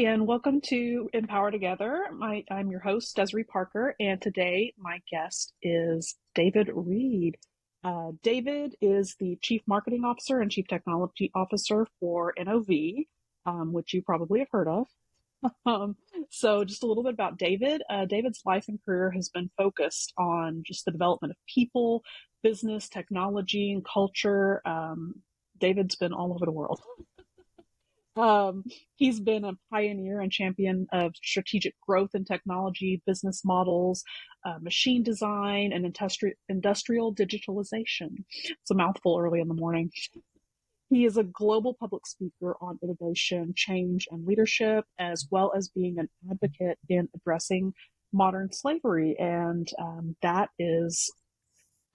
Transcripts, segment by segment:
and welcome to Empower Together. I'm your host, Desirie Parker, and today my guest is David Reid. David is the Chief Marketing Officer and Chief Technology Officer for NOV, which you probably have heard of. Um, so just a little bit about David. David's life and career has been focused on just the development of people, business, technology, and culture. David's been all over the world. Um, he's been a pioneer and champion of strategic growth in technology, business models, machine design, and industrial digitalization. It's a mouthful early in the morning. He is a global public speaker on innovation, change, and leadership, as well as being an advocate in addressing modern slavery. And that is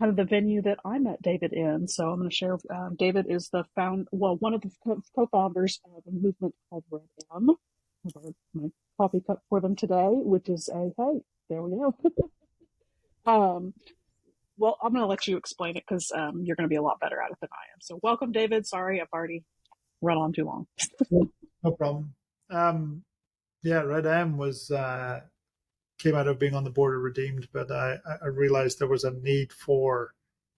kind of the venue that I met David in. So I'm going to share. David is one of the co-founders of a movement called RedM. I have my coffee cup for them today, which is hey, there we go. um, well, I'm going to let you explain it because you're going to be a lot better at it than I am. So welcome, David. Sorry, I've already run on too long. No problem. RedM was came out of being on the board of Redeemed, but I realized there was a need for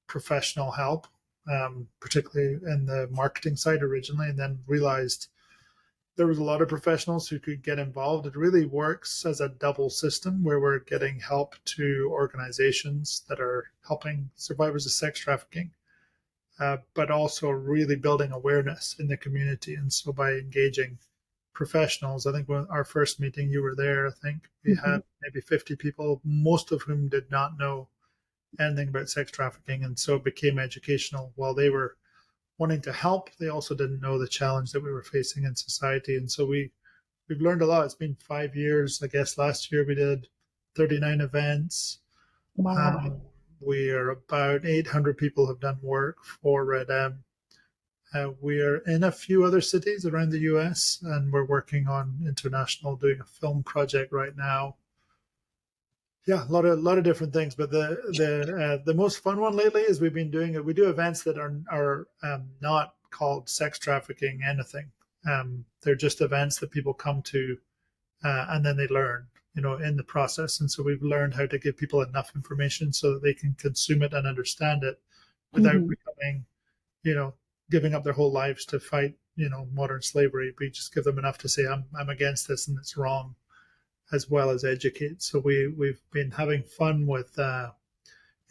professional help, particularly in the marketing side originally, and then realized there was a lot of professionals who could get involved. It really works as a double system where we're getting help to organizations that are helping survivors of sex trafficking, but also really building awareness in the community. And so by engaging professionals, I think when our first meeting, you were there, I think we had maybe 50 people, most of whom did not know anything about sex trafficking. And so it became educational. While they were wanting to help, they also didn't know the challenge that we were facing in society. And so we've learned a lot. It's been 5 years. I guess last year we did 39 events. Wow. We are about 800 people have done work for RedM. We are in a few other cities around the US, and we're working on international, doing a film project right now. Yeah, a lot of different things. But the most fun one lately is we do events that are not called sex trafficking anything. They're just events that people come to, and then they learn, in the process. And so we've learned how to give people enough information so that they can consume it and understand it without becoming, giving up their whole lives to fight, modern slavery. We just give them enough to say, I'm against this and it's wrong, as well as educate. So we've been having fun with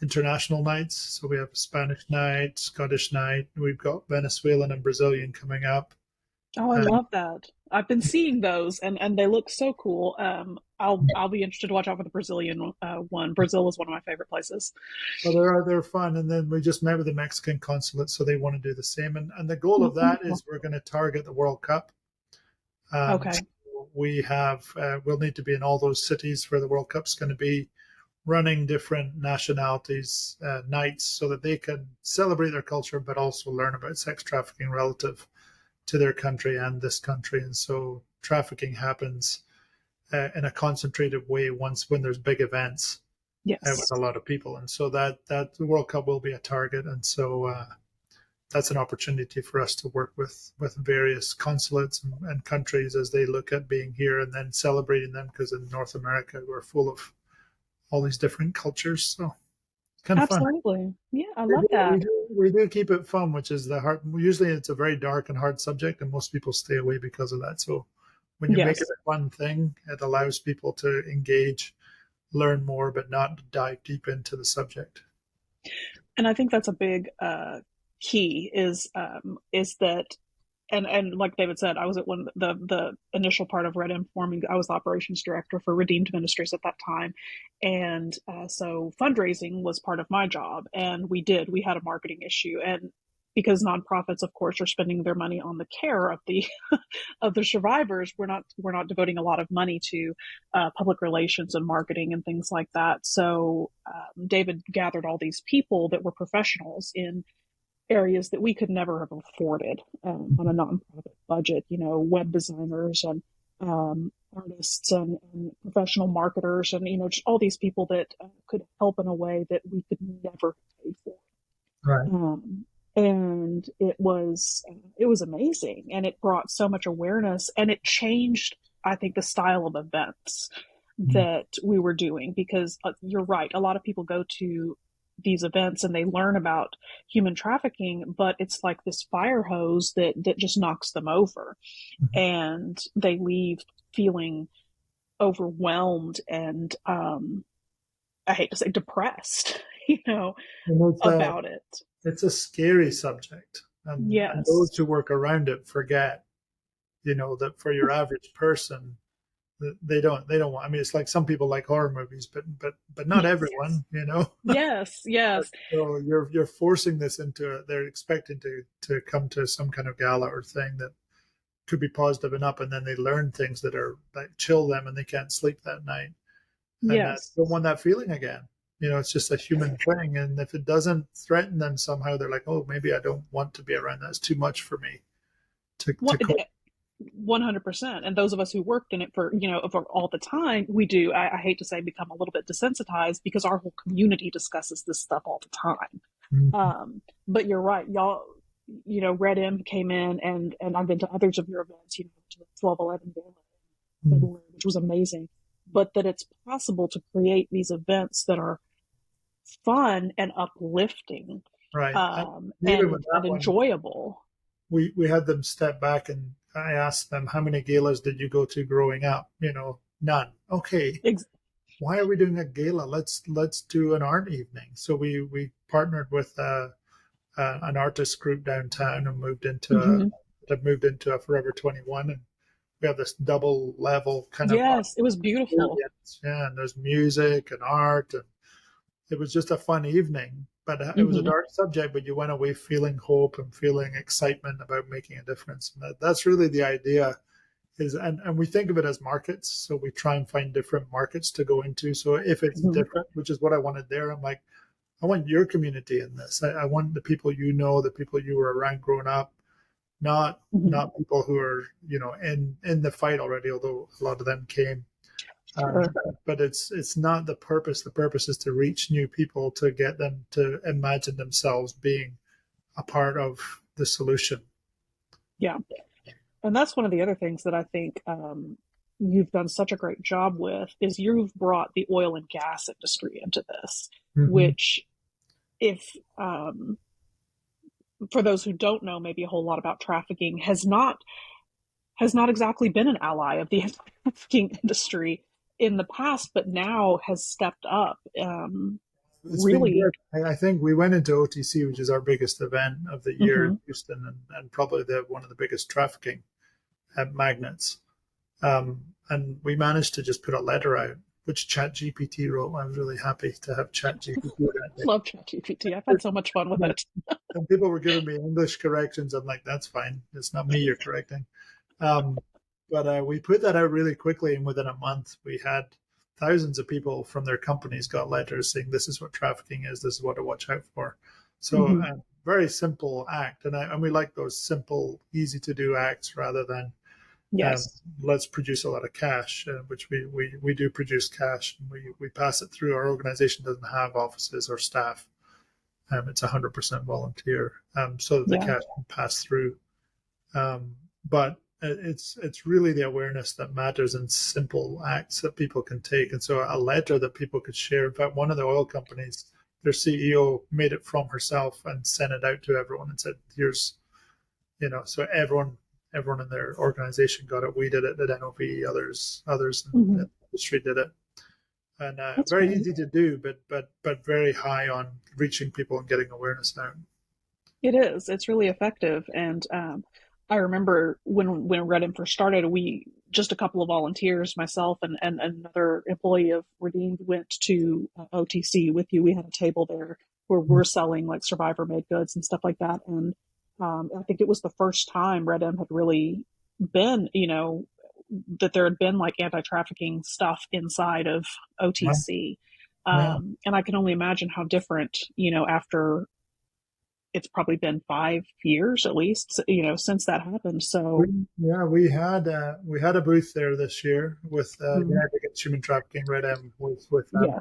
international nights. So we have a Spanish night, Scottish night. We've got Venezuelan and Brazilian coming up. Oh, I love that. I've been seeing those, and they look so cool. I'll be interested to watch out for the Brazilian one. Brazil is one of my favorite places. Well, they're fun. And then we just met with the Mexican consulate, so they want to do the same. And the goal of that is we're going to target the World Cup. Okay. So we'll need to be in all those cities where the World Cup's going to be, running different nationalities nights so that they can celebrate their culture, but also learn about sex trafficking relative to their country and this country. And so trafficking happens in a concentrated way when there's big events. Yes. With a lot of people. And so that the World Cup will be a target. And so that's an opportunity for us to work with various consulates and countries as they look at being here and then celebrating them, because in North America, we're full of all these different cultures. So it's kind of fun. Absolutely. Yeah, I love that. We do keep it fun, which is the hard. Usually it's a very dark and hard subject, and most people stay away because of that. So when you make it a fun thing, it allows people to engage, learn more, but not dive deep into the subject. And I think that's a big key is that, and like David said, I was at the initial part of RedM forming. I was the operations director for Redeemed Ministries at that time, and so fundraising was part of my job. And we had a marketing issue, and because nonprofits, of course, are spending their money on the care of the of the survivors, we're not devoting a lot of money to public relations and marketing and things like that. So David gathered all these people that were professionals in areas that we could never have afforded on a nonprofit budget. Web designers and artists and professional marketers, and just all these people that could help in a way that we could never pay for. Right. And it was amazing, and it brought so much awareness, and it changed I think, the style of events Mm. that we were doing, because you're right, a lot of people go to these events and they learn about human trafficking, but it's like this fire hose that just knocks them over, Mhm. and they leave feeling overwhelmed and I hate to say depressed, And about it. it's a scary subject, and Yes. those who work around it forget, that for your average person, they don't want. I mean, it's like some people like horror movies, but not Yes. everyone. Yes. Yes. So you're forcing this into. They're expecting to come to some kind of gala or thing that could be positive enough, and then they learn things that are like chill them, and they can't sleep that night, and Yes. don't want that feeling again. It's just a human thing, and if it doesn't threaten them somehow, they're like, oh, maybe I don't want to be around that. It's too much for me to What cope. 100%. And those of us who worked in it for all the time, we do, I hate to say, become a little bit desensitized, because our whole community discusses this stuff all the time. Mhm. But you're right, y'all. RedM came in, and I've been to others of your events. To the 12/11 gala in Mhm. February, which was amazing. But that it's possible to create these events that are fun and uplifting, Right. Even with and that one, enjoyable. we had them step back, and I asked them, how many galas did you go to growing up? None. Okay. Ex- Why are we doing a gala? Let's do an art evening. So we partnered with an artist group downtown and mhm. moved into a Forever 21, and we have this double level kind of art Yes, it was beautiful. experience. Yeah, and there's music and art, and it was just a fun evening. But it was a Hmm. dark subject, but you went away feeling hope and feeling excitement about making a difference. And that's really the idea. And we think of it as markets, so we try and find different markets to go into. So if it's Hmm. different, which is what I wanted there, I'm like, I want your community in this. I want the people the people you were around growing up, not Hmm. not people who are in the fight already. Although a lot of them came, um, Sure. but it's not the purpose. The purpose is to reach new people, to get them to imagine themselves being a part of the solution. Yeah. And that's one of the other things that I think, you've done such a great job with, is you've brought the oil and gas industry into this, Mm-hmm. which, if for those who don't know maybe a whole lot about trafficking, has not exactly been an ally of the trafficking industry in the past, but now has stepped up. It's been Really. good. I think we went into OTC, which is our biggest event of the year in Hmm. Houston, and probably one of the biggest trafficking magnets. And we managed to just put a letter out, which ChatGPT wrote. I was really happy to have ChatGPT that day. Love ChatGPT. I've had so much fun with it. And people were giving me English corrections. I'm like, that's fine. It's not me you're correcting. Um, but we put that out really quickly, and within a month, we had thousands of people from their companies got letters saying, "This is what trafficking is. This is what to watch out for." So, Hmm. very simple act, and we like those simple, easy to do acts rather than Yes. let's produce a lot of cash, which we do produce cash, and we pass it through. Our organization doesn't have offices or staff. It's 100% volunteer, so that the Yeah. cash can pass through. But it's really the awareness that matters, and simple acts that people can take. And so a letter that people could share. In fact, one of the oil companies, their CEO made it from herself and sent it out to everyone and said, "Here's," so everyone in their organization got it. We did it at NOV, others in Hmm. the industry did it, and That's very great. easy to do, but very high on reaching people and getting awareness out. It is. It's really effective. And I remember when RedM first started, we, just a couple of volunteers, myself and another employee of Redeemed, went to OTC with you. We had a table there where we're selling like survivor made goods and stuff like that. And I think it was the first time RedM had really been, that there had been like anti-trafficking stuff inside of Yeah, OTC. yeah. And I can only imagine how different, after it's probably been 5 years at least, since that happened. We, So, yeah, we had a booth there this year with mm, United Against Human Trafficking. RedM was with them. yeah.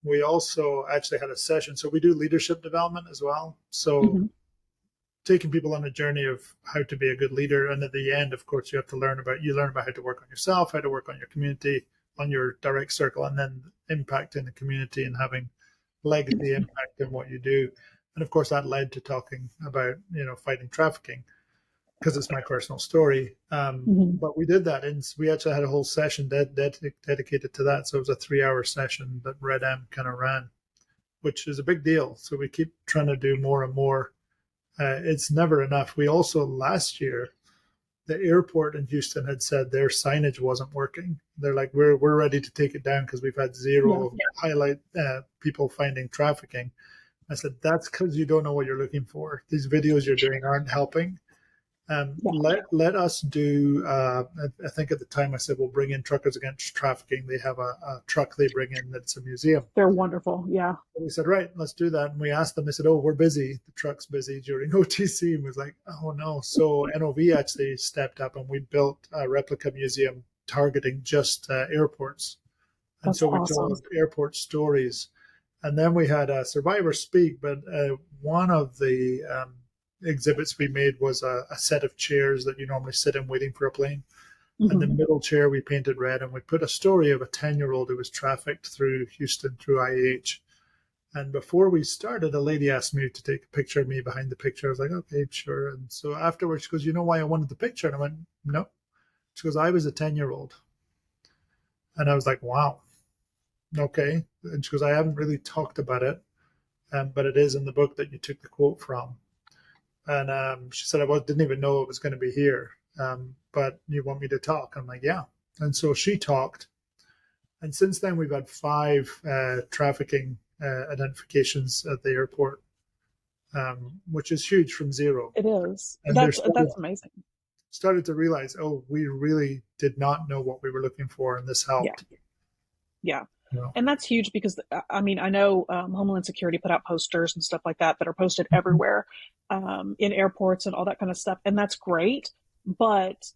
We also actually had a session. So we do leadership development as well. So Hmm. taking people on a journey of how to be a good leader. And at the end, of course, you have to learn about how to work on yourself, how to work on your community, on your direct circle, and then impact in the community and having legacy impact in what you do. And of course, that led to talking about, fighting trafficking because it's my personal story. Mhm. But we did that, and we actually had a whole session dedicated to that. So it was a 3-hour session that RedM kind of ran, which is a big deal. So we keep trying to do more and more. It's never enough. We also last year, the airport in Houston had said their signage wasn't working. They're like, we're ready to take it down because we've had Yeah. zero highlight people finding trafficking. I said, that's because you don't know what you're looking for. These videos you're doing aren't helping. Yeah. Let us do. I think at the time I said we'll bring in Truckers Against Trafficking. They have a truck they bring in that's a museum. They're wonderful. Yeah. And we said, right, let's do that. And we asked them. They said, oh, we're busy. The truck's busy during OTC. And we was like, oh no. So NOV actually stepped up and we built a replica museum targeting just airports. And That's so we awesome. told airport stories. And then we had a survivor speak, but one of the exhibits we made was a set of chairs that you normally sit in waiting for a plane. And the Hmm. middle chair we painted red, and we put a story of a 10-year-old who was trafficked through Houston through IH. And before we started, a lady asked me to take a picture of me behind the picture. I was like, okay, sure. And so afterwards, she goes, you know why I wanted the picture? And I went, no. She goes, I was a 10-year-old. And I was like, wow, okay. And she goes, I haven't really talked about it, but it is in the book that you took the quote from. And she said, didn't even know it was going to be here. But you want me to talk? I'm like, yeah. And so she talked. And since then, we've had 5 trafficking identifications at the airport, which is huge from zero. It is. And they That's amazing. started to realize, oh, we really did not know what we were looking for, and this Yeah. helped. Yeah. You know? And that's huge because I mean, I know Homeland Security put out posters and stuff like that that are posted everywhere in airports and all that kind of stuff. And that's great. But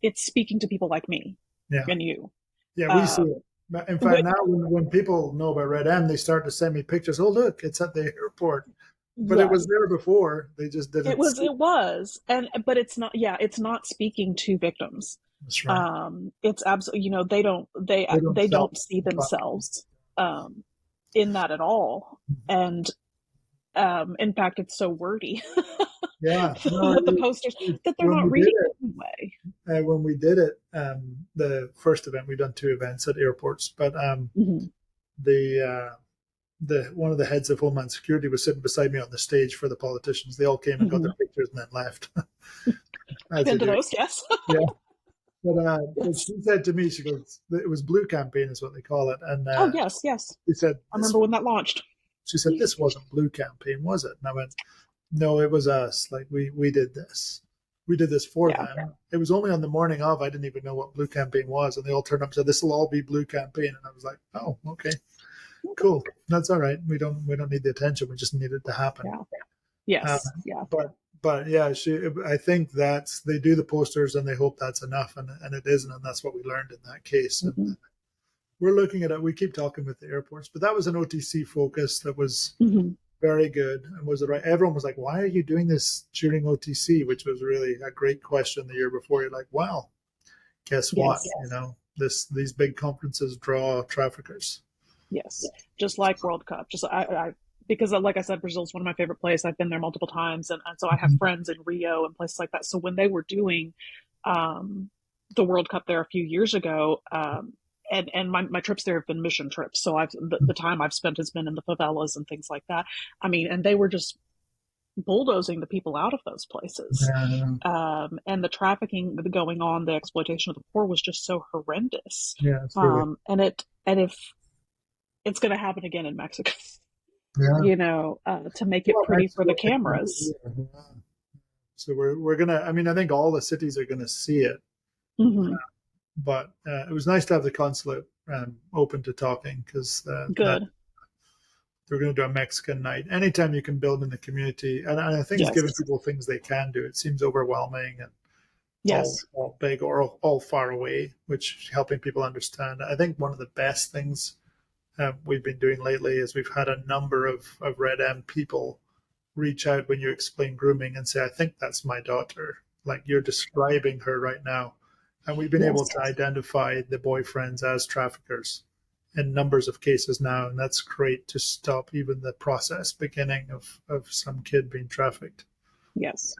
it's speaking to people like me Yeah. and you. Yeah, we see Um, it. In fact, wh- now when people know about Red M, they start to send me pictures. Oh, look, it's at the airport. But it was yes, there before. They just didn't see it. it was. And, but it's not, yeah, it's not speaking to victims. That's right. It's absolutely, They don't they sell don't see it. themselves, in that at all. And, in fact, it's so wordy. Yeah, no, With the posters that they're when we not did reading it, anyway. the first event, we've done 2 events at airports, but Mm-hmm. the one of the heads of Homeland Security was sitting beside me on the stage for the politicians. They all came and got Mm-hmm. their pictures and then left, I've as they been to do. those, yes. Yeah, but Yes. she said to me, she goes, it was Blue Campaign is what they call it, and Oh, yes, yes. she said I this. remember when that launched. She said this wasn't Blue Campaign, was it? And I went, no, it was us. Like we did this. We did this for Yeah. them. It was only on the morning of. I didn't even know what Blue Campaign was, and they all turned up and said, "This will all be Blue Campaign." And I was like, "Oh, okay, cool. That's all right. We don't need the attention. We just need it to happen." Yeah. Um, Yes. Yeah. but yeah, I think that's they do the posters and they hope that's enough, and it isn't, and that's what we learned in that case. And Mm-hmm. we're looking at it. We keep talking with the airports, but that was an OTC focus that was Mm-hmm. very good and was the right. Everyone was like, "Why are you doing this during OTC?" Which was really a great question the year before. You're like, "Well, guess what? Yes. These big conferences draw traffickers." Yes. Just like World Cup. Just because like I said, Brazil's one of my favorite places. I've been there multiple times, and so I have Mhm. friends in Rio and places like that. So when they were doing um, the World Cup there a few years ago, and my trips there have been mission trips. So the time I've spent has been in the favelas and things like that. I mean, and they were just bulldozing the people out of those places. Yeah, And the trafficking going on, the exploitation of the poor was just so horrendous. yeah, it's really And if it's going to happen again in Mexico, yeah. to make it Well, pretty for Mexico, the I think, will be cameras. here. Yeah. So we're gonna. I mean, I think all the cities are gonna see it, Mm-hmm. but it was nice to have the consulate open to talking because that Good. they're going to do a Mexican night. Anytime you can build in the community, and I think it's giving Yes. people things they can do. It seems overwhelming and Yes. all big or all far away, which helping people understand. I think one of the best things we've been doing lately is we've had a number of Red M people reach out when you explain grooming and say, I think that's my daughter. Like you're describing her right now. And we've been able Yes. to identify the boyfriends as traffickers in numbers of cases now. And that's great to stop even the process beginning of some kid being trafficked. Yes.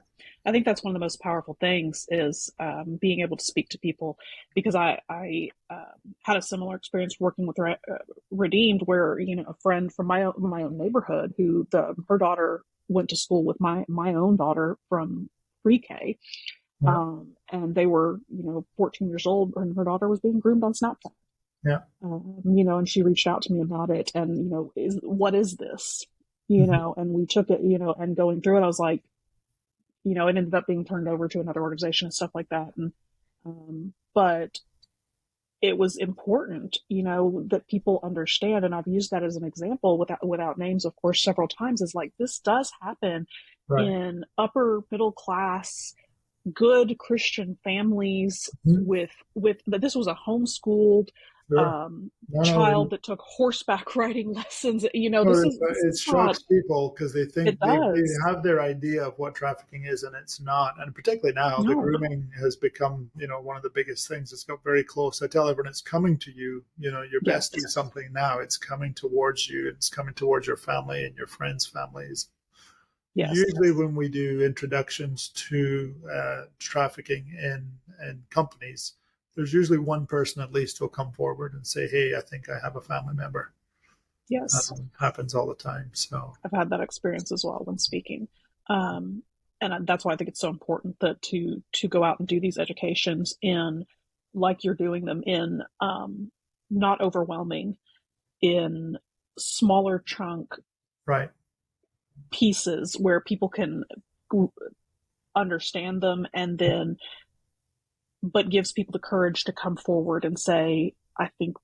I think that's one of the most powerful things is being able to speak to people because I had a similar experience working with Redeemed, where a friend from my own neighborhood who her daughter went to school with my own daughter from pre-K, Yeah. and they were 14 years old, and her daughter was being groomed on Snapchat. Yeah. And she reached out to me about it, and what is this? Mm-hmm. And we took it, and going through it, I was like, it ended up being turned over to another organization and stuff like that. And but it was important, that people understand. And I've used that as an example without names, of course, several times. Is like this does happen Right. in upper middle class, good Christian families Mm-hmm. with that. This was a homeschooled Sure. No, no, child that took horseback riding lessons. no, This it is not. shocks people because they It think they does. have their idea of what trafficking is, and it's not. And particularly now, the No. grooming has become, one of the biggest things. It's got very close. I tell everyone it's coming to you. You're Yes. best do something now. It's coming towards you. It's coming towards your family and your friends' families. Yes. Usually, when we do introductions to trafficking in companies, there's usually one person at least who'll come forward and say, "Hey, I think I have a family member." Yes. Happens all the time. So I've had that experience as well when speaking. Um, and that's why I think it's so important that to go out and do these educations in, like you're doing them in, not overwhelming, in smaller chunk right. pieces where people can understand them, and then but gives people the courage to come forward and say, I think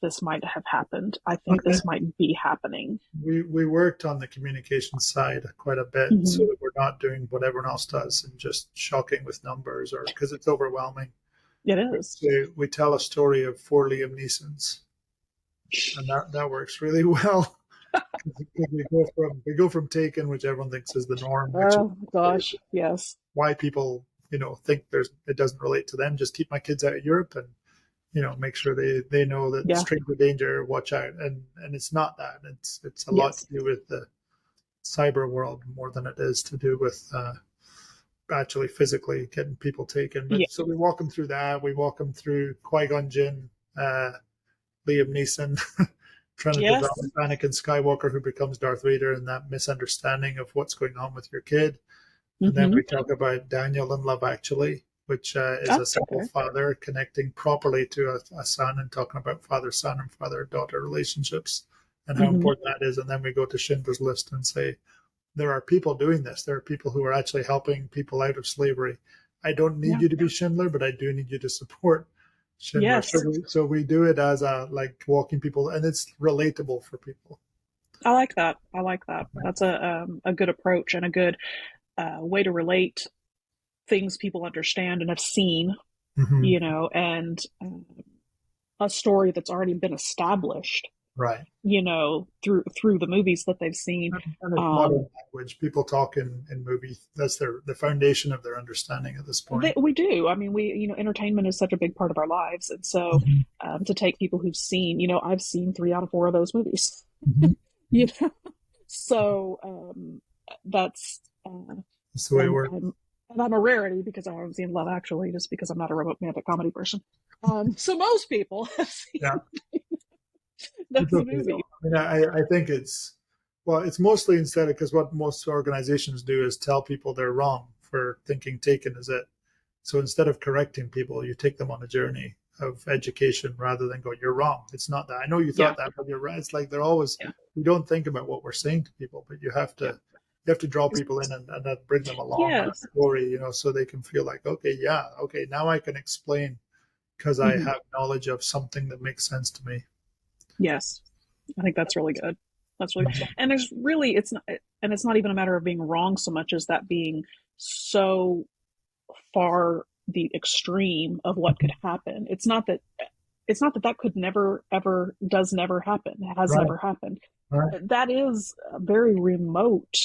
this might have happened. I think Okay. this might be happening. We worked on the communication side quite a bit so Mm-hmm. that we're not doing what everyone else does and just shocking with numbers or because it's overwhelming. It is. We tell a story of 4 Liam Neesons, and that works really well. We go from Taken, which everyone thinks is the norm, which Oh is gosh, yes, why people think it doesn't relate to them. Just keep my kids out of Europe and make sure they know that yeah, stranger danger, watch out. And it's not that. It's a lot to yes, do with the cyber world more than it is to do with actually physically getting people taken. yeah, But so we walk them through that. We walk them through Qui-Gon Jinn, Liam Neeson, trying to develop yes. Anakin Skywalker who becomes Darth Vader and that misunderstanding of what's going on with your kid. And then Mm-hmm. we talk about Daniel in Love Actually, which is Oh, a single okay. father connecting properly to a son and talking about father-son and father-daughter relationships and how Mm-hmm. important that is. And then we go to Schindler's List and say, there are people doing this. There are people who are actually helping people out of slavery. I don't need Yeah. you to be Schindler, but I do need you to support Schindler. So Yes, we do it as a like walking people, and it's relatable for people. I like that. I like that. That's a good approach and a good way to relate things people understand and have seen. Mm-hmm. And a story that's already been established. Right. Through the movies that they've seen. And it's Um, modern language. People talk in movies. That's the foundation of their understanding at this point. we do. I mean, entertainment is such a big part of our lives, and so Mhm. to take people who've seen, I've seen 3 out of 4 of those movies. Mhm. you know, so that's That's the way it and works. I'm a rarity because I haven't seen Love Actually, just because I'm not a romantic comedy person. So most people have seen Yeah, those it's okay though. movies. I mean, I think it's mostly instead of because what most organizations do is tell people they're wrong for thinking Taken is it. So instead of correcting people, you take them on a journey of education rather than go, you're wrong. It's not that. I know you Yeah, thought that, but you're right. It's like they're always, yeah, we don't think about what we're saying to people, but yeah. you have to draw people in and then bring them along on a Yes. story, so they can feel like, okay, yeah, okay, now I can explain because I Hmm. have knowledge of something that makes sense to me. Yes. I think that's really good. That's really, Mhm. and there's really, it's not even a matter of being wrong so much as that being so far the extreme of what could happen. It's not that that could never, ever, does never happen. It has Right, never happened. right. That is very remote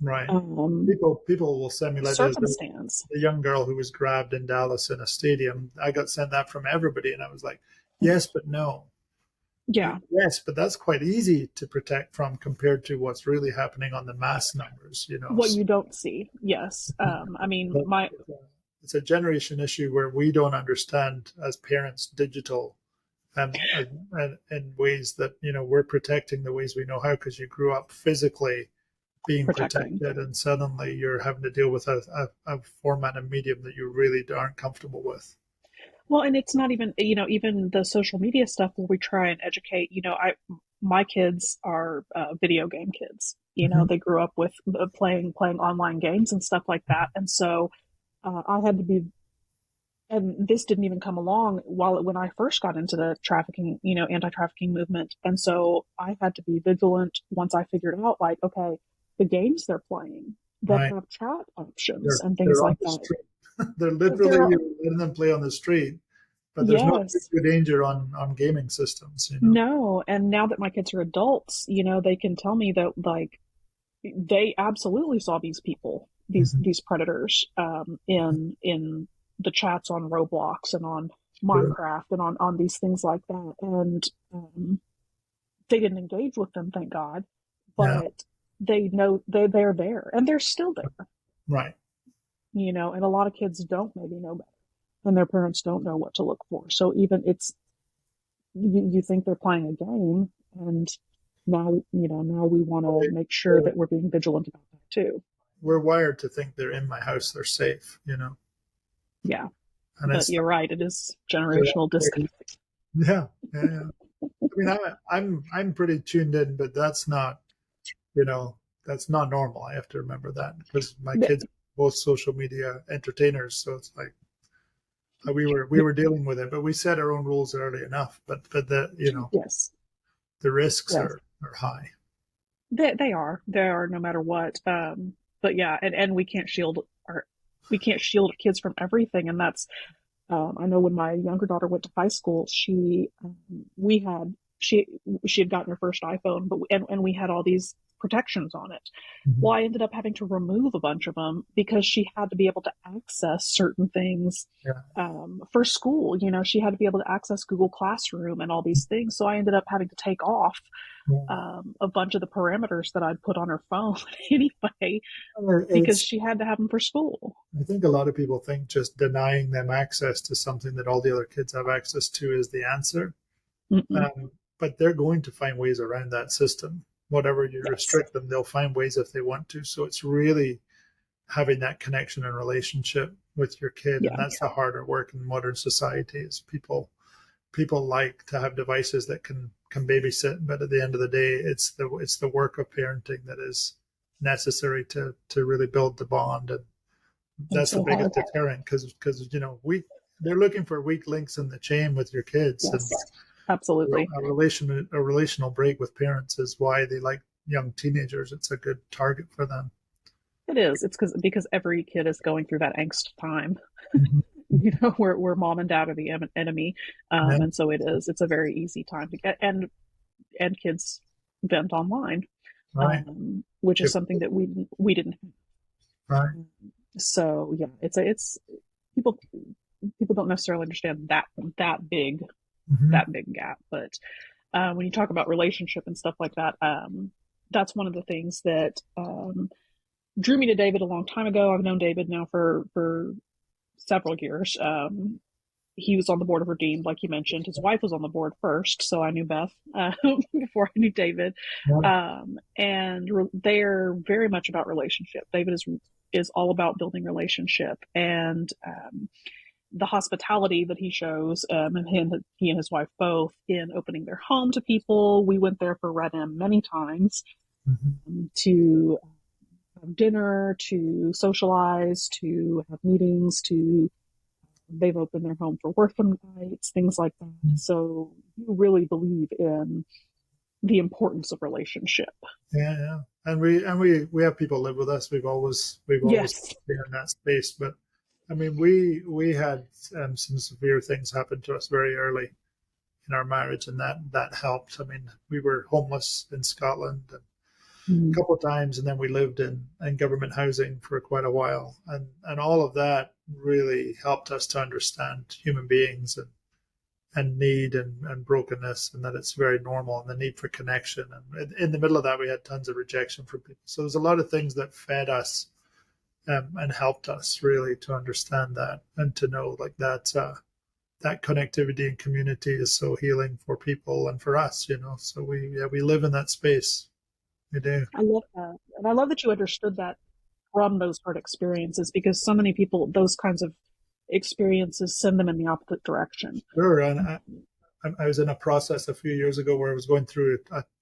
Right. Um, People will send me like Circumstance. the young girl who was grabbed in Dallas in a stadium. I got sent that from everybody, and I was like, yes, but no. Yeah. Yes, but that's quite easy to protect from compared to what's really happening on the mass numbers. What you don't see. Yes. I mean, But my, it's a generation issue where we don't understand as parents digital and in ways that we're protecting the ways we know how because you grew up physically being protecting. protected, and suddenly you're having to deal with a format and medium that you really aren't comfortable with. Well, and it's not even, even the social media stuff where we try and educate, my kids are video game kids. Mm-hmm. They grew up with playing online games and stuff like that. And so I had to be, and this didn't even come along when I first got into the trafficking, anti-trafficking movement. And so I had to be vigilant once I figured out, like, okay, the games they're playing that Right. have chat options and things They're on like the that. street. They're literally They're, letting them play on the street, but there's no yes. danger on gaming systems. No, and now that my kids are adults, they can tell me that like they absolutely saw these people, these Mm-hmm. these predators, in the chats on Roblox and on Sure. Minecraft and on these things like that, and they didn't engage with them, thank God, Yeah. but they know they're there and they're still there, Right. and a lot of kids don't maybe know better, and their parents don't know what to look for. So even it's you think they're playing a game, and now we want to make sure that we're being vigilant about that too. We're wired to think they're in my house, they're safe. Yeah, And but it's you're right, it is generational disconnect. yeah, yeah, yeah. I mean, I'm pretty tuned in, but you know, that's not normal. I have to remember that because my kids are both social media entertainers, so it's like we were dealing with it, but we set our own rules early enough. But Yes, the risks yes, are high. they are no matter what. But yeah, and we can't shield kids from everything, and that's I know when my younger daughter went to high school, we had she had gotten her first iPhone, but and we had all these protections on it. Mm-hmm. Well, I ended up having to remove a bunch of them because she had to be able to access certain things Yeah, for school. She had to be able to access Google Classroom and all these things. So I ended up having to take off yeah. a bunch of the parameters that I'd put on her phone anyway because It's she had to have them for school. I think a lot of people think just denying them access to something that all the other kids have access to is the answer. Mm-mm. But they're going to find ways around that system. Whatever you Yes, restrict them, they'll find ways if they want to. So it's really having that connection and relationship with your kid, and yeah, that's the harder work in modern society. Is people like to have devices that can babysit, but at the end of the day, it's the work of parenting that is necessary to really build the bond, and and that's the so biggest hard. deterrent because we they're looking for weak links in the chain with your kids, and Yes, absolutely. a relational break with parents is why they like young teenagers. It's a good target for them. It is. It's because every kid is going through that angst time, Mm-hmm. where mom and dad are the enemy, Yeah, and so it is. It's a very easy time to get and kids vent online, right. which is If, something that we didn't have. right. So yeah, it's people people don't necessarily understand that big Mm-hmm. that big gap, but when you talk about relationship and stuff like that, that's one of the things that drew me to David a long time ago. I've known David now for several years. He was on the board of Redeemed, like you mentioned. His wife was on the board first, so I knew Beth before I knew David. Yeah. And they're very much about relationship. David is all about building relationship and the hospitality that he shows, and he and his wife both in opening their home to people. We went there for RedM many times Mm-hmm. to have dinner, to socialize, to have meetings, to they've opened their home for working nights, things like that. So you really believe in the importance of relationship. Yeah, yeah. And we have people live with us. We've always Yes. been in that space. But I mean, we had some severe things happen to us very early in our marriage, and that helped. I mean, we were homeless in Scotland, and Mm. couple of times, and then we lived in government housing for quite a while, and all of that really helped us to understand human beings and need and brokenness, and that it's very normal, and the need for connection. And in the middle of that, we had tons of rejection from people. So there's a lot of things that fed us, and helped us really to understand that and to know like that. That connectivity and community is so healing for people and for us, So we live in that space. We do. I love that. And I love that you understood that from those hard experiences because so many people, those kinds of experiences send them in the opposite direction. Sure. And I was in a process a few years ago where I was going through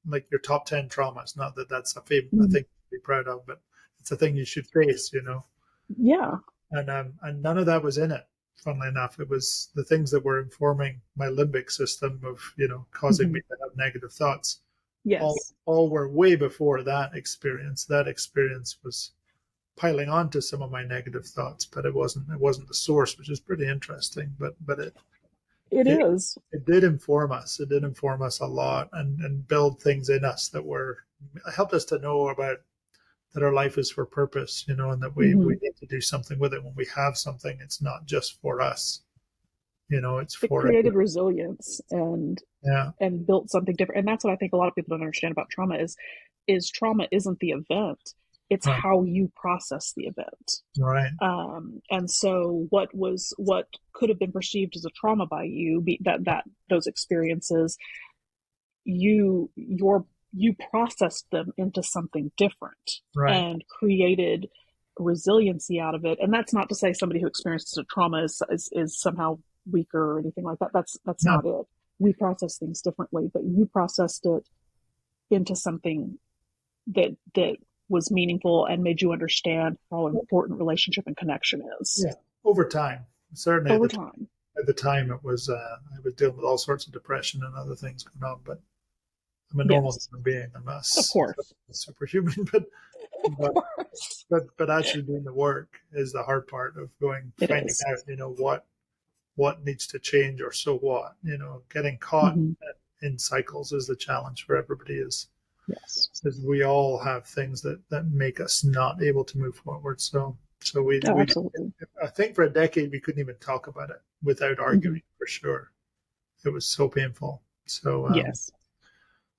like your top 10 traumas. Not that that's a Mm. thing to be proud of, but it's a thing you should face. Yeah. And none of that was in it. Funnily enough, it was the things that were informing my limbic system of, causing Hmm. me to have negative thoughts. All, Yes. all were way before that experience. That experience was piling onto some of my negative thoughts, but it wasn't the source, which is pretty interesting. But It it is. it did inform us. It did inform us a lot and build things in us that were helped us to know about that our life is for purpose, and that we Hmm. need to do something with it. When we have something, it's not just for us, it's It for created everyone. resilience Yeah, and built something different. And that's what I think a lot of people don't understand about trauma is trauma isn't the event. It's right, how you process the event. right, And so what could have been perceived as a trauma by you, that those experiences, you processed them into something different right. and created resiliency out of it. And that's not to say somebody who experiences a trauma is somehow weaker or anything like that. That's No, not it. We process things differently, but you processed it into something that was meaningful and made you understand how important relationship and connection is yeah. Over time, certainly over time. at the time, it was I was dealing with all sorts of depression and other things going on, but I'm a normal Yes, human being. I'm not of course. a superhuman, but Of but course. but actually doing the work is the hard part of going It finding is. out, what needs to change, or so what, getting caught Mm-hmm. in cycles is the challenge for everybody. Yes. Is we all have things that make us not able to move forward. So Oh, we absolutely. I think for a decade we couldn't even talk about it without Mm-hmm. arguing, for sure. It was so painful. Yes.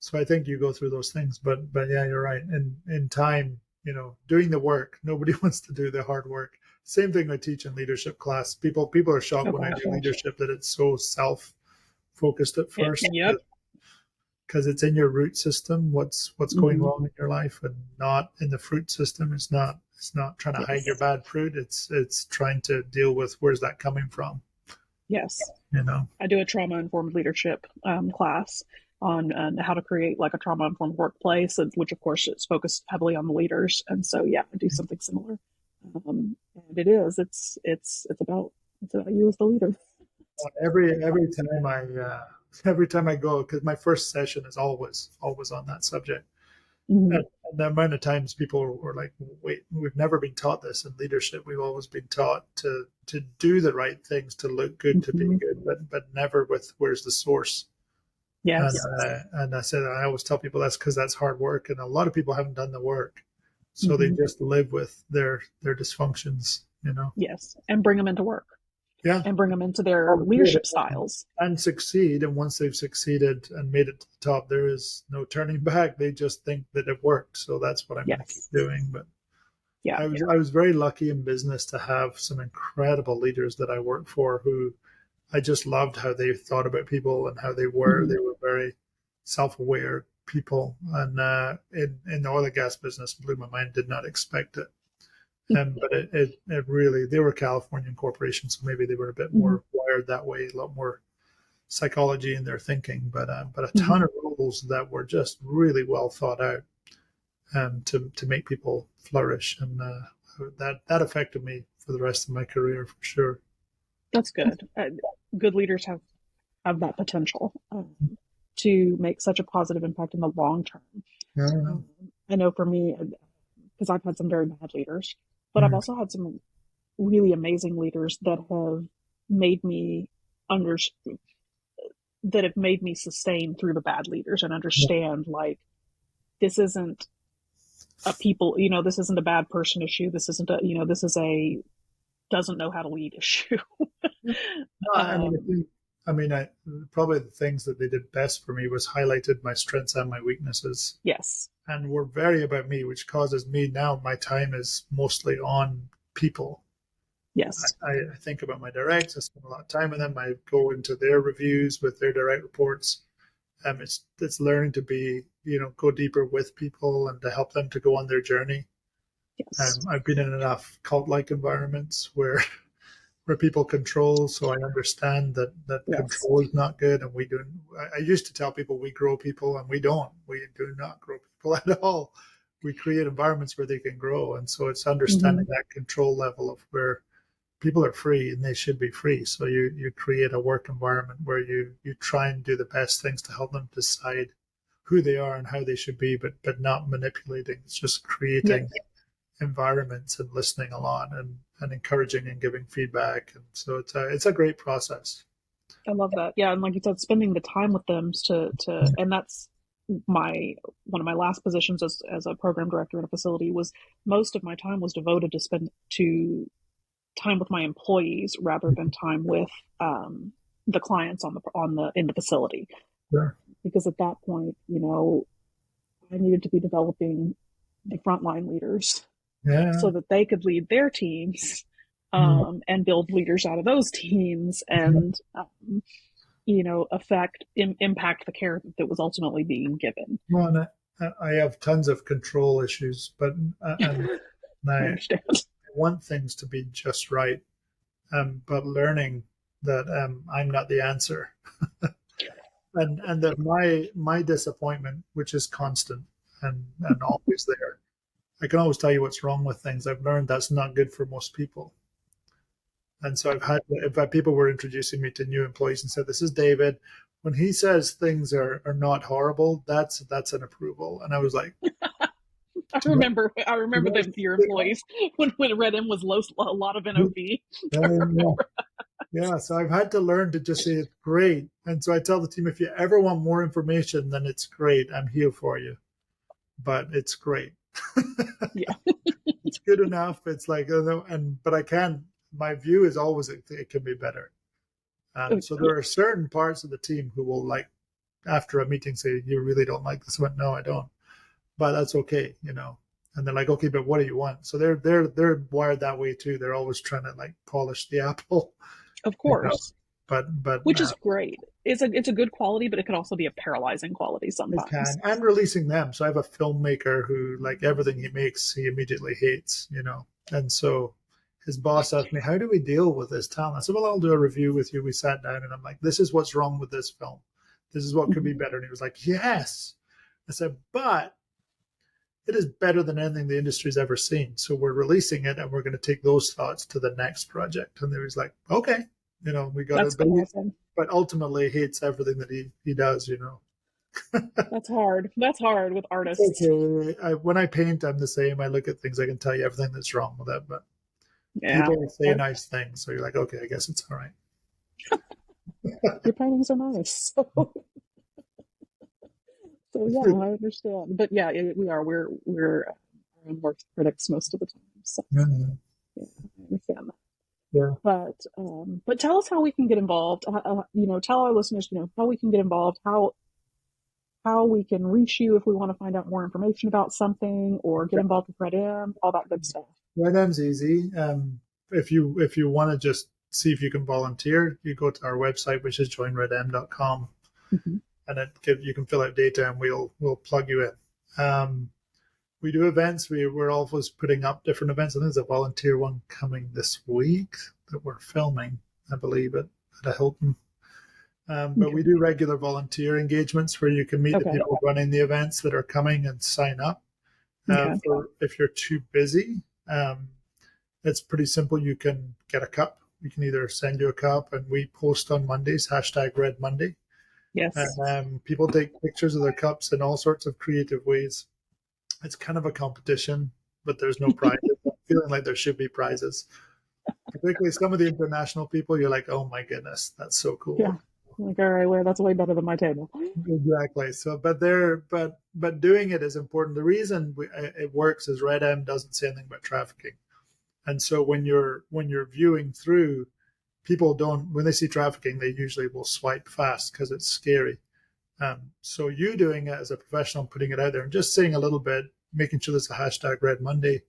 So I think you go through those things, but yeah, you're right. And in time, doing the work, nobody wants to do the hard work. Same thing I teach in leadership class. People are shocked Oh when I gosh. do leadership that it's so self focused at first, Yep. because it's in your root system. What's going Mm-hmm. wrong in your life, and not in the fruit system. It's not trying to hide your Yes. bad fruit. It's trying to deal with where's that coming from. Yes. You know. I do a trauma informed leadership class on how to create like a trauma informed workplace, which of course is focused heavily on the leaders. And so yeah, I do something similar. And it is. It's about you as the leader. Every time I go, because my first session is always on that subject. Mm-hmm. And the amount of times people were like, "Wait, we've never been taught this in leadership. We've always been taught to do the right things, to look good, to be Mm-hmm. good, but never with where's the source." And Yes. I said, I always tell people that's because that's hard work, and a lot of people haven't done the work, so they Mm-hmm. just live with their dysfunctions. Yes. And bring them into work Yeah, and bring them into their all the leadership good styles. and succeed. And once they've succeeded and made it to the top, there is no turning back. They just think that it worked, so that's what I'm going to keep Yes. doing. But Yeah. I was very lucky in business to have some incredible leaders that I worked for who I just loved how they thought about people and how they were. Mm-hmm. They were very self-aware people, and in the oil and gas business, blew my mind. Did not expect it. But it really, they were Californian corporations, so maybe they were a bit Mm-hmm. more wired that way, a lot more psychology in their thinking, but a ton Mm-hmm. of rules that were just really well thought out, to make people flourish, and that affected me for the rest of my career, for sure. That's good. Good leaders have that potential to make such a positive impact in the long term. Yeah. Um, I know for me, because I've had some very bad leaders, but I've Mm. also had some really amazing leaders made me under that have made me sustain through the bad leaders and understand like this isn't a people, this isn't a bad person issue. This isn't a, this is a doesn't know how to lead issue. Yeah. No, um, I probably the things that they did best for me was highlighted my strengths and my weaknesses, yes, and were very about me, which causes me now my time is mostly on people. yes, I think about my directs. I spend a lot of time with them. I go into their reviews with their direct reports. It's learning to be, go deeper with people and to help them to go on their journey. yes, I've been in enough cult-like environments where people control, so I understand that yes. control is not good. And we do. I used to tell people we grow people, and we don't. We do not grow people at all. We create environments where they can grow, and so it's Hmm. understanding that control level of where people are free and they should be free. So you create a work environment where you try and do the best things to help them decide who they are and how they should be, but not manipulating. It's just Yes, creating environments and listening a lot and encouraging and giving feedback. And so it's a great process. I love that. Yeah, and like you said, spending the time with them and that's my one of my last positions as a program director in a facility was most of my time was devoted to spend to time with my employees rather than time with the clients on the in the facility, Sure. because at that point, I needed to be developing the frontline leaders Yeah. so that they could lead their teams, Mm. and build leaders out of those teams, and impact the care that was ultimately being given. Well, and I have tons of control issues, but and I I understand. want things to be just right. But learning that I'm not the answer, and that my disappointment, which is constant and always there, I can always tell you what's wrong with things. I've learned that's not good for most people. And so if people were introducing me to new employees and said, "This is David. When he says things are not horrible, that's an approval." And I was like, I "Do remember. I remember I them. Your say that?" employees when RedM was low, a lot of NOV. I Yeah. remember. Yeah, so I've had to learn to just say it's great. And so I tell the team, if you ever want more information, then it's great. I'm here for you. But it's great. Yeah. It's good enough. It's like, but I can. My view is always it can be better. So there are certain parts of the team who will like after a meeting say, "You really don't like this one." No, I don't. But that's okay. And they're like, "Okay, but what do you want?" So they're wired that way too. They're always trying to like polish the apple. Of You know. course, But which is great. It's a good quality, but it could also be a paralyzing quality it sometimes. can, and releasing them. So I have a filmmaker who, like everything he makes, he immediately hates. And so his boss asked me, "How do we deal with this talent?" I said, "Well, I'll do a review with you." We sat down, and I'm like, "This is what's wrong with this film. This is what could be Mhm. better." And he was like, "Yes." I said, "But it is better than anything the industry's ever seen. So we're releasing it, and we're going to take those thoughts to the next project." And he was like, "Okay, we got That's it." awesome. But ultimately hates everything that he does. That's hard. That's hard with It's artists. okay. When I paint, I'm the same. I look at things, I can tell you everything that's wrong with it. But Yeah. people say nice things, so you're like, okay, I guess it's all right. Your paintings are nice. So yeah, I understand. But yeah, we're our own worst critics most of the time. So Yeah, yeah, I understand that. yeah. But tell us how we can get involved. Tell our listeners, how we can get involved, how we can reach you if we want to find out more information about something or get involved with RedM, all that good stuff. RedM's easy. If you want to just see if you can volunteer, you go to our website, which is joinredm.com, Hmm. and you can fill out data, and we'll plug you in. We do events. We're always putting up different events. I think there's a volunteer one coming this week that we're filming, I believe, at a Hilton. But Okay. we do regular volunteer engagements where you can meet the Okay. people running the events that are coming and sign up. Okay. For if you're too busy, it's pretty simple. You can get a cup. We can either send you a cup, and we post on Mondays #Red Monday, Yes. and people take pictures of their cups in all sorts of creative ways. It's kind of a competition, but there's no prizes. I'm feeling like there should be prizes. Particularly some of the international people, you're like, oh my goodness, that's so Yeah. cool. Like, all right, well, that's way better than my table. Exactly. So, but doing it is important. The reason it works is RedM doesn't say anything about trafficking, and so when you're viewing through, people don't when they see trafficking, they usually will swipe fast because it's scary. So you doing it as a professional, putting it out there, and just saying a little bit, making sure there's a hashtag Red Monday.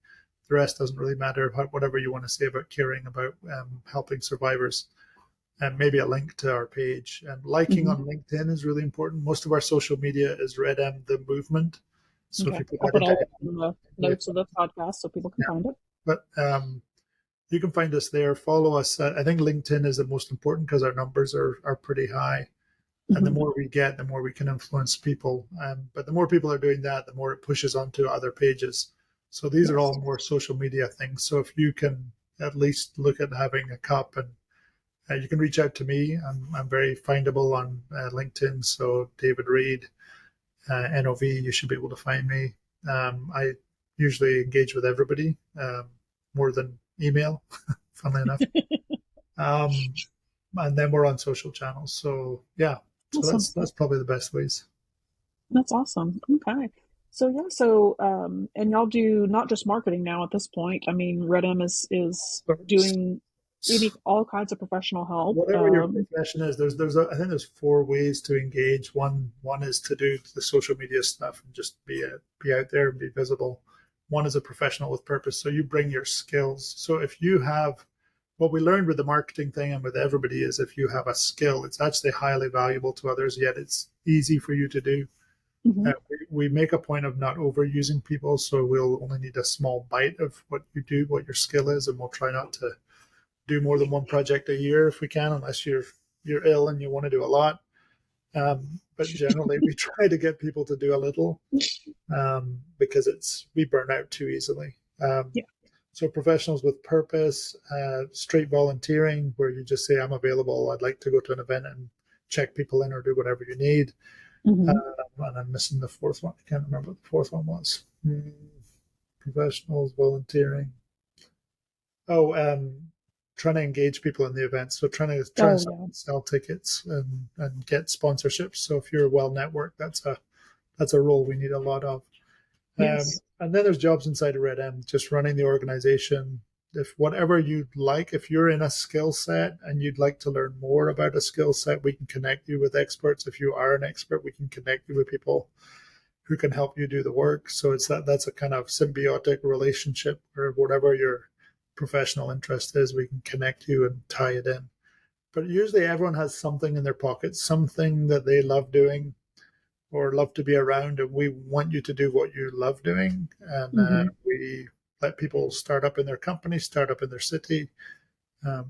The rest doesn't really matter. Whatever you want to say about caring about helping survivors, and maybe a link to our page. And liking Mm-hmm. on LinkedIn is really important. Most of our social media is RedM the Movement. So if Okay. you put I'll that put into all that in the any, notes of the podcast so people can yeah, find it. but you can find us there. Follow us. I think LinkedIn is the most important because our numbers are pretty high. And the Mm-hmm. more we get, the more we can influence people. But the more people are doing that, the more it pushes onto other pages. So these are Yes. all more social media things. So if you can at least look at having a cup, and you can reach out to me. I'm very findable on LinkedIn. So David Reid, NOV, you should be able to find me. I usually engage with everybody more than email, funnily enough. Um, and then we're on social channels. So yeah, so Awesome. that's probably the best ways. That's awesome. Okay. So yeah, so and y'all do not just marketing now at this point. I mean, RedM is doing any all kinds of professional help. Whatever your profession is, I think there's four ways to engage. One is to do the social media stuff and just be out there and be visible. One is a professional with purpose. So you bring your skills. So if you have what we learned with the marketing thing and with everybody is if you have a skill, it's actually highly valuable to others, yet it's easy for you to do. Mm-hmm. We make a point of not overusing people, so we'll only need a small bite of what you do, what your skill is, and we'll try not to do more than one project a year if we can, unless you're ill and you want to do a lot. But generally, we try to get people to do a little because we burn out too easily. Yeah. So professionals with purpose, straight volunteering, where you just say, "I'm available. I'd like to go to an event and check people in or do whatever you need." Mm-hmm. And I'm missing the fourth one. I can't remember what the fourth one was. Professionals, volunteering. Oh, trying to engage people in the event. So trying to Oh yeah. sell tickets and get sponsorships. So if you're well networked, that's a role we need a lot of. Yes. And then there's jobs inside of RedM, just running the organization. If whatever you'd like, if you're in a skill set and you'd like to learn more about a skill set, we can connect you with experts. If you are an expert, we can connect you with people who can help you do the work. So that's a kind of symbiotic relationship where whatever your professional interest is, we can connect you and tie it in. But usually everyone has something in their pocket, something that they love doing or love to be around, and we want you to do what you love doing. And Mm-hmm. we let people start up in their company, start up in their city.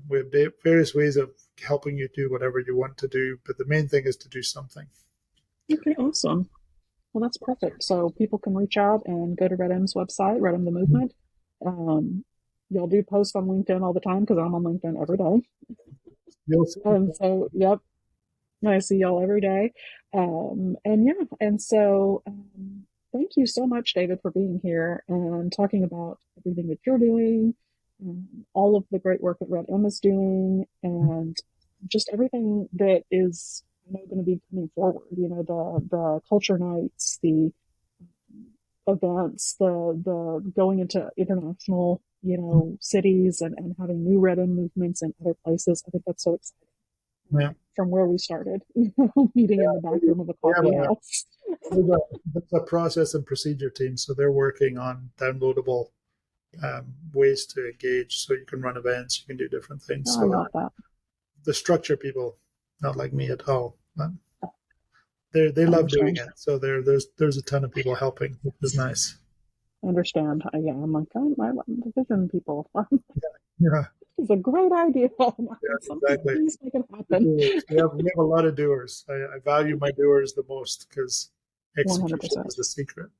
We have various ways of helping you do whatever you want to do, but the main thing is to do something. Okay. Awesome. Well, that's perfect. So people can reach out and go to RedM's website, RedM the Movement. Um, y'all do post on LinkedIn all the time because I'm on LinkedIn every day. You'll see. And so, yep, I see y'all every day. And yeah, and so thank you so much, David, for being here and talking about everything that you're doing, all of the great work that RedM is doing, and just everything that is going to be coming forward. You know, the culture nights, the events, the going into international, cities and having new RedM movements in other places. I think that's so exciting. Yeah. From where we started, meeting in the back Yeah, room of a we have coffee house. there's a process and procedure team, so they're working on downloadable ways to engage. So you can run events, you can do different things. Oh, I So love that. the structure people, not like me at all, but they I love doing understand. it. So there's a ton of people helping, which is nice. I understand. Yeah, I'm like, I love the vision people. Yeah, This is a great idea. yeah, Something, exactly. please make it The happen. doers. We have a lot of doers. I value my doers the most because execution 100%. is the secret.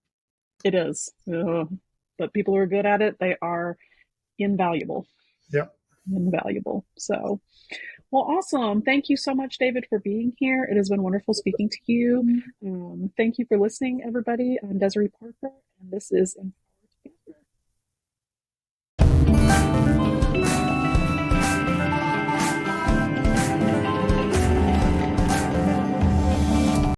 It is. But people who are good at it, they are invaluable. Yeah. Invaluable. So, well, awesome. Thank you so much, David, for being here. It has been wonderful speaking to you. Thank you for listening, everybody. I'm Desirie Parker, and this is